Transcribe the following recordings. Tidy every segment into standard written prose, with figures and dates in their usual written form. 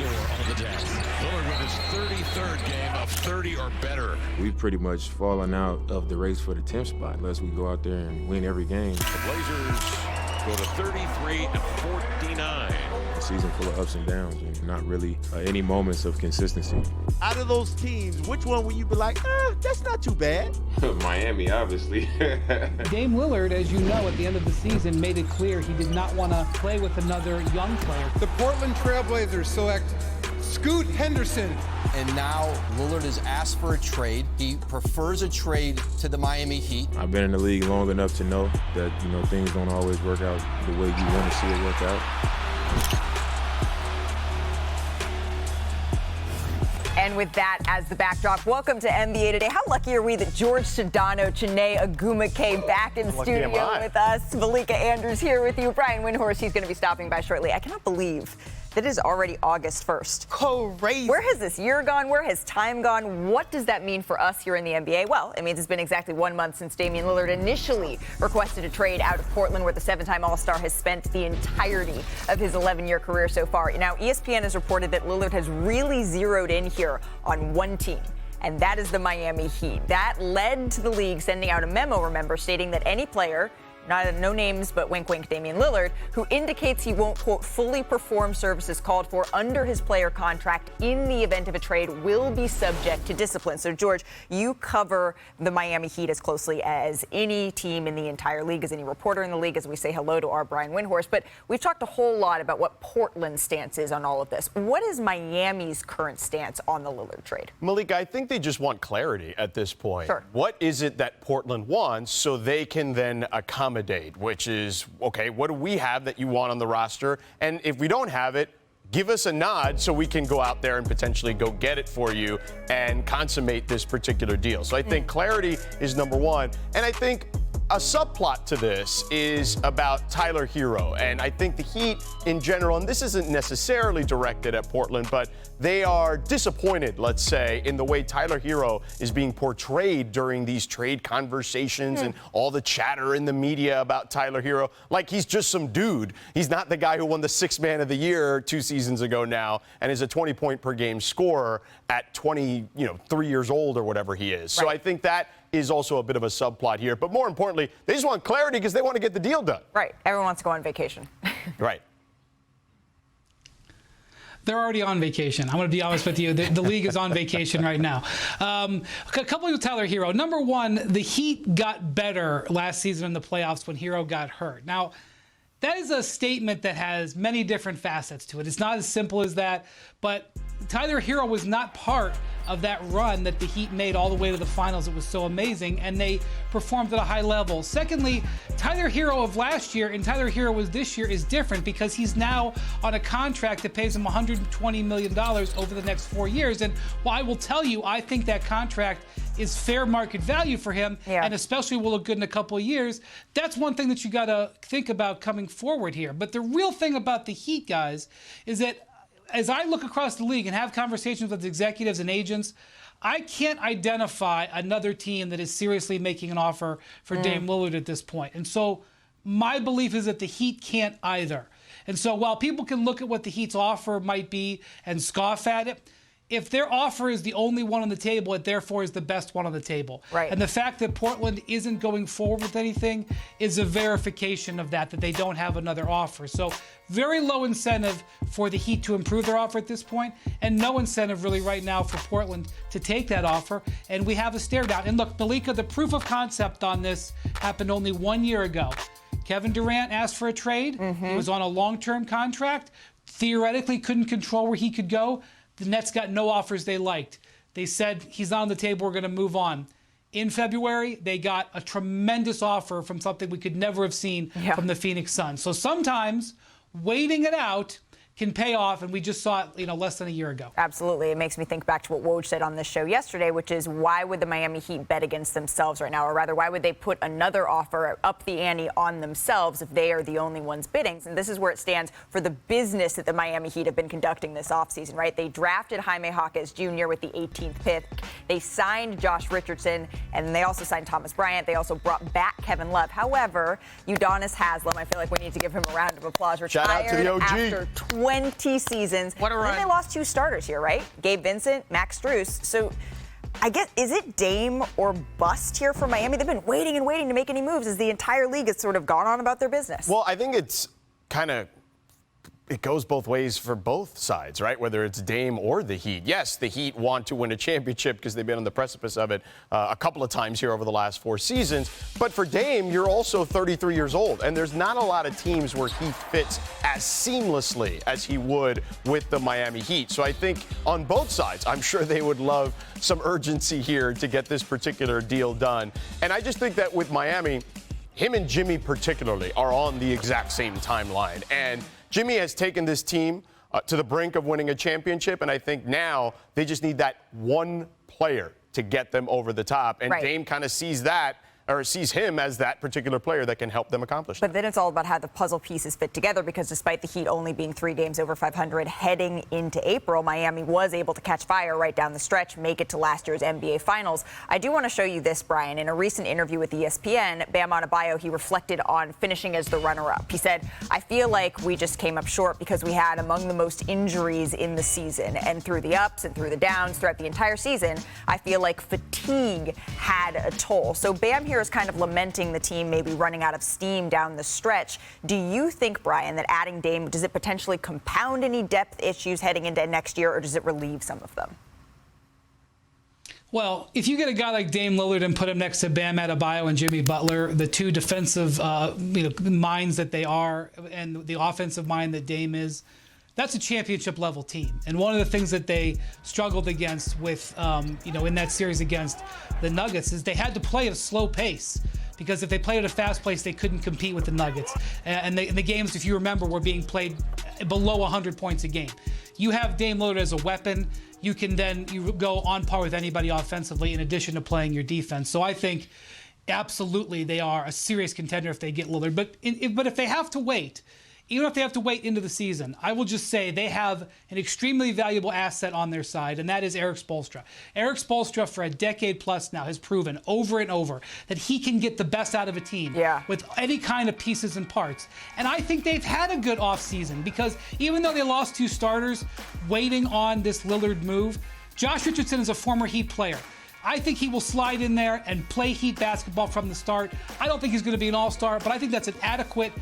door on the day. Lillard with his 33rd game of 30 or better. We've pretty much fallen out of the race for the 10th spot unless we go out there and win every game. The Blazers go to 33-49. A season full of ups and downs and not really any moments of consistency. Out of those teams, which one will you be like, that's not too bad? Miami, obviously. Dame Lillard, as you know, at the end of the season made it clear he did not want to play with another young player. The Portland Trailblazers select Scoot Henderson. And now Lillard has asked for a trade. He prefers a trade to the Miami Heat. I've been in the league long enough to know that, things don't always work out the way you want to see it work out. And with that as the backdrop, welcome to NBA Today. How lucky are we that George Sedano, Chiney Ogwumike back in studio with us. Malika Andrews here with you. Brian Windhorst, he's going to be stopping by shortly. I cannot believe that it is already August 1st. Crazy. Where has this year gone? Where has time gone? What does that mean for us here in the NBA? Well, it means it's been exactly 1 month since Damian Lillard initially requested a trade out of Portland, where the seven-time All-Star has spent the entirety of his 11-year career so far. Now, ESPN has reported that Lillard has really zeroed in here on one team, and that is the Miami Heat. That led to the league sending out a memo, remember, stating that any player, no names, but wink, wink, Damian Lillard, who indicates he won't, quote, fully perform services called for under his player contract in the event of a trade will be subject to discipline. So, George, you cover the Miami Heat as closely as any team in the entire league, as any reporter in the league, as we say hello to our Brian Windhorst. But we've talked a whole lot about what Portland's stance is on all of this. What is Miami's current stance on the Lillard trade? Malika, I think they just want clarity at this point. Sure. What is it that Portland wants so they can then accommodate, which is, okay, what do we have that you want on the roster? And if we don't have it, give us a nod so we can go out there and potentially go get it for you and consummate this particular deal. So I think clarity is number one. And I think a subplot to this is about Tyler Hero. And I think the Heat in general, and this isn't necessarily directed at Portland, but they are disappointed, let's say, in the way Tyler Hero is being portrayed during these trade conversations and all the chatter in the media about Tyler Hero. Like he's just some dude. He's not the guy who won the Sixth Man of the Year 2 seasons ago now and is a 20-point per game scorer at 3 years old or whatever he is. Right. So I think that is also a bit of a subplot here. But more importantly, they just want clarity because they want to get the deal done. Right. Everyone wants to go on vacation. Right. They're already on vacation. I'm going to be honest with you. The league is on vacation right now. A couple with Tyler Hero. Number one, the Heat got better last season in the playoffs when Hero got hurt. Now, that is a statement that has many different facets to it. It's not as simple as that, but Tyler Hero was not part of that run that the Heat made all the way to the finals. It was so amazing, and they performed at a high level. Secondly, Tyler Hero of last year and Tyler Hero was this year is different because he's now on a contract that pays him $120 million over the next 4 years. And while I will tell you, I think that contract is fair market value for him, and especially will look good in a couple of years. That's one thing that you got to think about coming forward here. But the real thing about the Heat, guys, is that as I look across the league and have conversations with executives and agents, I can't identify another team that is seriously making an offer for Dame Lillard at this point. And so my belief is that the Heat can't either. And so while people can look at what the Heat's offer might be and scoff at it, if their offer is the only one on the table, it therefore is the best one on the table. Right. And the fact that Portland isn't going forward with anything is a verification of that they don't have another offer. So very low incentive for the Heat to improve their offer at this point, and no incentive really right now for Portland to take that offer. And we have a stare down. And look, Malika, the proof of concept on this happened only 1 year ago. Kevin Durant asked for a trade. He was on a long-term contract. Theoretically couldn't control where he could go. The Nets got no offers they liked. They said, he's not on the table, we're going to move on. In February, they got a tremendous offer from something we could never have seen from the Phoenix Suns. So sometimes waiting it out can pay off, and we just saw it, less than a year ago. Absolutely. It makes me think back to what Woj said on this show yesterday, which is why would the Miami Heat bet against themselves right now? Or rather, why would they put another offer up the ante on themselves if they are the only ones bidding? And this is where it stands for the business that the Miami Heat have been conducting this offseason, right? They drafted Jaime Jaquez Jr. with the 18th pick. They signed Josh Richardson, and they also signed Thomas Bryant. They also brought back Kevin Love. However, Udonis Haslem, I feel like we need to give him a round of applause. Shout out to the OG. After 20 seasons. What a run. And then they lost 2 starters here, right? Gabe Vincent, Max Strus. So I guess, is it Dame or bust here for Miami? They've been waiting and waiting to make any moves as the entire league has sort of gone on about their business. Well, I think it's kind of, it goes both ways for both sides, right? Whether it's Dame or the Heat. Yes, the Heat want to win a championship because they've been on the precipice of it a couple of times here over the last 4 seasons. But for Dame, you're also 33 years old, and there's not a lot of teams where he fits as seamlessly as he would with the Miami Heat. So I think on both sides, I'm sure they would love some urgency here to get this particular deal done. And I just think that with Miami, him and Jimmy particularly are on the exact same timeline. And Jimmy has taken this team to the brink of winning a championship, and I think now they just need that one player to get them over the top. And Dame kind of sees that, or sees him as that particular player that can help them accomplish that. But then it's all about how the puzzle pieces fit together, because despite the Heat only being 3 games over 500 heading into April, Miami was able to catch fire right down the stretch, make it to last year's NBA Finals. I do want to show you this, Brian. In a recent interview with ESPN, Bam Adebayo, he reflected on finishing as the runner-up. He said, "I feel like we just came up short because we had among the most injuries in the season, and through the ups and through the downs throughout the entire season, I feel like fatigue had a toll." So Bam here is kind of lamenting the team maybe running out of steam down the stretch. Do you think, Brian, that adding Dame, does it potentially compound any depth issues heading into next year, or does it relieve some of them? Well, if you get a guy like Dame Lillard and put him next to Bam Adebayo and Jimmy Butler, the 2 defensive minds that they are, and the offensive mind that Dame is, that's a championship level team. And one of the things that they struggled against with, in that series against the Nuggets is they had to play at a slow pace, because if they played at a fast pace, they couldn't compete with the Nuggets. And the games, if you remember, were being played below 100 points a game. You have Dame Lillard as a weapon. You can then go on par with anybody offensively in addition to playing your defense. So I think absolutely they are a serious contender if they get Lillard. But if they have to wait, even if they have to wait into the season, I will just say they have an extremely valuable asset on their side, and that is Erik Spoelstra. Erik Spoelstra, for a decade plus now, has proven over and over that he can get the best out of a team with any kind of pieces and parts. And I think they've had a good offseason, because even though they lost 2 starters waiting on this Lillard move, Josh Richardson is a former Heat player. I think he will slide in there and play Heat basketball from the start. I don't think he's going to be an all-star, but I think that's an adequate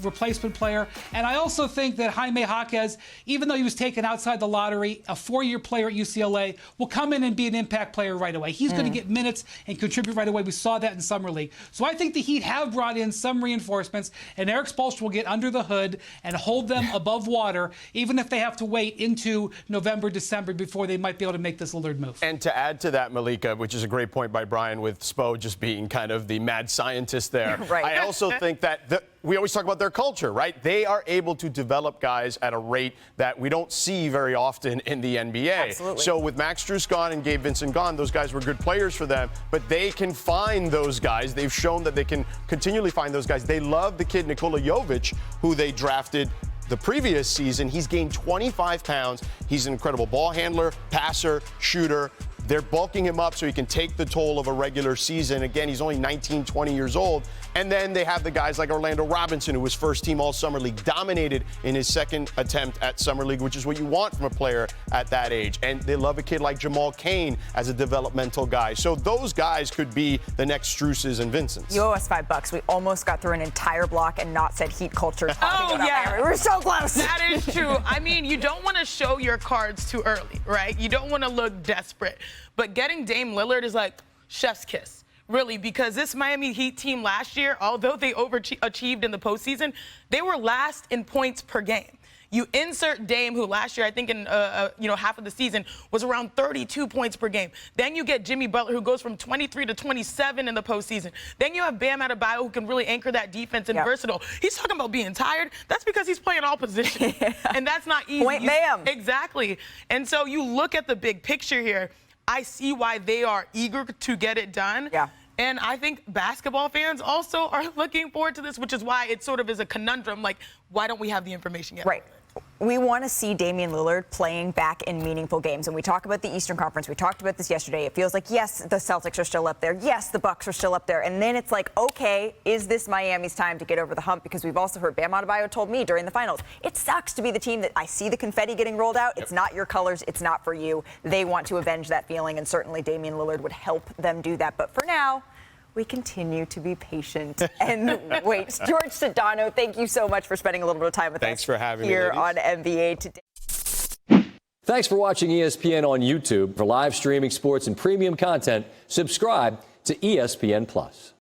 replacement player. And I also think that Jaime Jaquez, even though he was taken outside the lottery, a 4-year player at UCLA, will come in and be an impact player right away. He's going to get minutes and contribute right away. We saw that in Summer League. So I think the Heat have brought in some reinforcements, and Erik Spoelstra will get under the hood and hold them above water, even if they have to wait into November, December before they might be able to make this Lillard move. And to add to that, Malik, which is a great point by Brian, with Spo just being kind of the mad scientist there. I also think that we always talk about their culture, right? They are able to develop guys at a rate that we don't see very often in the NBA. Absolutely. So with Max Strus gone and Gabe Vincent gone, those guys were good players for them, but they can find those guys. They've shown that they can continually find those guys. They love the kid Nikola Jovic, who they drafted the previous season. He's gained 25 pounds. He's an incredible ball handler, passer, shooter. They're bulking him up so he can take the toll of a regular season. Again, he's only 19, 20 years old. And then they have the guys like Orlando Robinson, who was first team all Summer League, dominated in his second attempt at Summer League, which is what you want from a player at that age. And they love a kid like Jamal Cain as a developmental guy. So those guys could be the next Struces and Vincents. You owe us $5. We almost got through an entire block and not said Heat culture. Oh, yeah. We were so close. That is true. I mean, you don't want to show your cards too early, right? You don't want to look desperate. But getting Dame Lillard is like chef's kiss, really, because this Miami Heat team last year, although they overachieved in the postseason, they were last in points per game. You insert Dame, who last year, I think in half of the season, was around 32 points per game. Then you get Jimmy Butler, who goes from 23 to 27 in the postseason. Then you have Bam Adebayo, who can really anchor that defense and versatile. He's talking about being tired. That's because he's playing all positions. And that's not easy. Point Bam. Exactly. And so you look at the big picture here. I see why they are eager to get it done. Yeah. And I think basketball fans also are looking forward to this, which is why it sort of is a conundrum. Like, why don't we have the information yet? Right. we want to see Damian Lillard playing back in meaningful games. And we talk about the Eastern Conference. We talked about this yesterday. It feels like, yes, the Celtics are still up there. Yes, the Bucks are still up there. And then it's like, okay, is this Miami's time to get over the hump? Because we've also heard Bam Adebayo told me during the finals, it sucks to be the team that I see the confetti getting rolled out. It's not your colors. It's not for you. They want to avenge that feeling. And certainly Damian Lillard would help them do that. But for now, we continue to be patient and wait. George Sedano, thank you so much for spending a little bit of time with Thanks us for having here me, on NBA Today. Thanks for watching ESPN on YouTube. For live streaming sports and premium content, subscribe to ESPN+.